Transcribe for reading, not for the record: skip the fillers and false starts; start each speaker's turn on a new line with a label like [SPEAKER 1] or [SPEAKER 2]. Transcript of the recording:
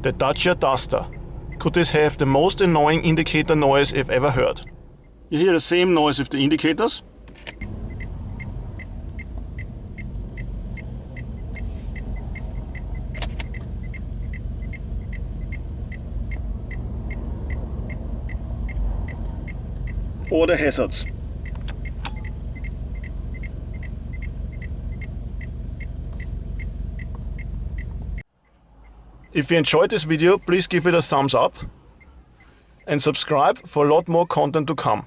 [SPEAKER 1] The Dacia Duster. Could this have the most annoying indicator noise I've ever heard?
[SPEAKER 2] You hear the same noise with the indicators. Or the hazards.
[SPEAKER 1] If you enjoyed this video, please give it a thumbs up and subscribe for a lot more content to come.